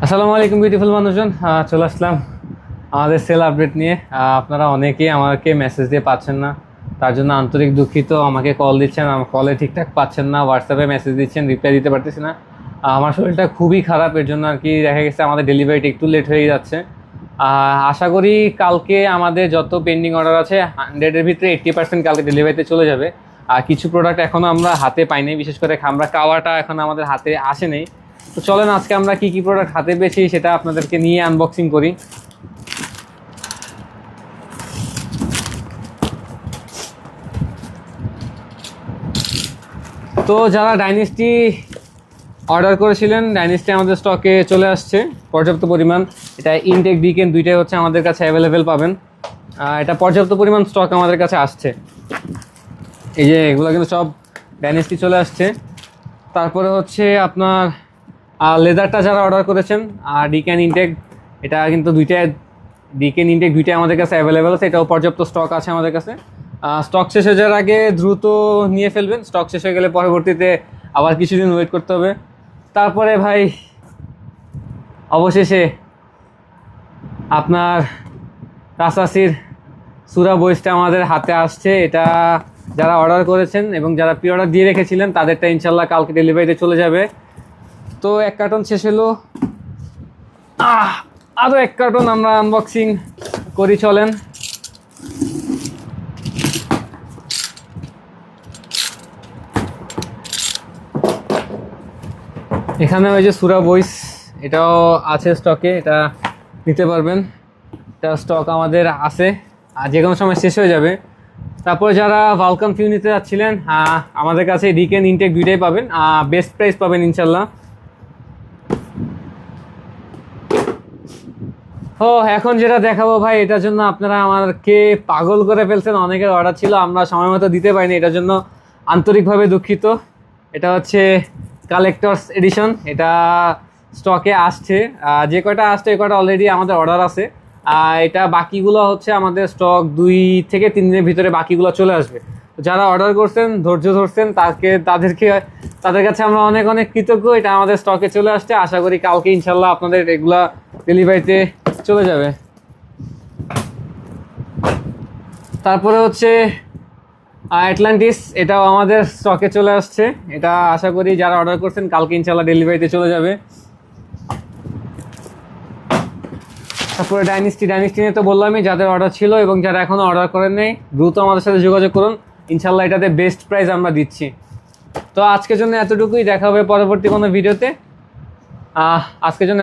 আসসালামু আলাইকুম বিউটিফুল মানুষজন, চলে আসলাম আমাদের সেল আপডেট নিয়ে। আপনারা অনেকেই আমাকে মেসেজ দিয়ে পাচ্ছেন না, তার জন্য আন্তরিক দুঃখিত। আমাকে কল দিচ্ছেন, আমার কলে ঠিকঠাক পাচ্ছেন না, হোয়াটসঅ্যাপে মেসেজ দিচ্ছেন, রিপ্লাই দিতে পারতেছি না। আমার শরীরটা খুবই খারাপ, এর জন্য আর কি দেখা গেছে আমাদের ডেলিভারিটা একটু লেট হয়ে যাচ্ছে। আশা করি কালকে আমাদের যত পেন্ডিং অর্ডার আছে 100-এর ভিতরে 80% কালকে ডেলিভারিতে চলে যাবে। আর কিছু প্রোডাক্ট এখনও আমরা হাতে পাইনি, বিশেষ করে আমরা কাওয়াটা এখন আমাদের হাতে আসে নেই। তো চলেন আজকে আমরা কি কি প্রোডাক্ট হাতে পেয়েছি সেটা আপনাদেরকে নিয়ে আনবক্সিং করি। তো যারা ডাইনেস্টি অর্ডার করেছিলেন, ডাইনেস্টি আমাদের স্টকে চলে আসছে পর্যাপ্ত পরিমাণ। এটা ইনটেক ডিকেন দুইটাই হচ্ছে আমাদের কাছে অ্যাভেলেবেল পাবেন। এটা পর্যাপ্ত পরিমাণ স্টক আমাদের কাছে আসছে। এই যে এগুলো কিন্তু সব ডাইনেস্টি চলে আসছে। তারপরে হচ্ছে আপনার লেদারটা যারা অর্ডার করেছেন, আর ডিকেন ইনটেক, এটা কিন্তু ডিকেন ইনটেক দুইটাই আমাদের কাছে অ্যাভেলেবেল আছে। এটাও পর্যাপ্ত স্টক আছে আমাদের কাছে। স্টক শেষ হয়ে যাওয়ার আগে দ্রুত নিয়ে ফেলবেন, স্টক শেষ হয়ে গেলে পরবর্তীতে আবার কিছুদিন ওয়েট করতে হবে। তারপরে ভাই অবশেষে আপনার রাসাসির সুরা বয়েসটা আমাদের হাতে আসছে। এটা যারা অর্ডার করেছেন এবং যারা প্রি অর্ডার দিয়ে রেখেছিলেন তাদেরটা ইনশাল্লাহ কালকে ডেলিভারিতে চলে যাবে। তো এক কার্টন শেষ হলো, আরও এক কার্টন আমরা আনবক্সিং করি, চলেন। এখানে ওই যে সুরা বয়েস, এটাও আছে স্টকে, এটা নিতে পারবেন। এটা স্টক আমাদের আছে, আর যে কোনো সময় শেষ হয়ে যাবে। তারপর যারা ভালকাম ফিউ নিতে যাচ্ছিলেন, আমাদের কাছে ডিকেন ইনটেক দুইটাই পাবেন, বেস্ট প্রাইস পাবেন ইনশাল্লাহ। ও এখন যেটা দেখাবো ভাই, এটার জন্য আপনারা আমাকে পাগল করে ফেলছেন। অনেকের অর্ডার ছিল, আমরা সময় মতো দিতে পারিনি, এটার জন্য আন্তরিকভাবে দুঃখিত। এটা হচ্ছে কালেক্টরস এডিশন, এটা স্টকে আসছে। যে কয়টা আসছে এই কয়টা অলরেডি আমাদের অর্ডার আছে। এটা বাকিগুলো হচ্ছে আমাদের স্টক 2 থেকে 3 দিনের ভিতরে বাকিগুলো চলে আসবে। যারা অর্ডার করছেন, ধৈর্য ধরছেন, তাদের কাছে আমরা অনেক অনেক কৃতজ্ঞ। এটা আমাদের স্টকে চলে আসছে, আশা করি কালকে ইনশাল্লাহ আপনাদের এগুলা ডেলিভারিতে চলে যাবে। তারপরে হচ্ছে অ্যাটলান্টিস, এটাও আমাদের স্টকে চলে আসছে। এটা আশা করি যারা অর্ডার করছেন কালকে ইনশাল্লাহ ডেলিভারিতে চলে যাবে। তারপরে ডাইনেস্টি নিয়ে তো বললামই, যাদের অর্ডার ছিল এবং যারা এখনও অর্ডার করেন নাই দ্রুত আমাদের সাথে যোগাযোগ করুন, ইনশাল্লাহ এটাতে বেস্ট প্রাইস আমরা দিচ্ছি। তো আজকের জন্য এতটুকুই, দেখা হবে পরবর্তী কোনো ভিডিওতে। আজকের জন্য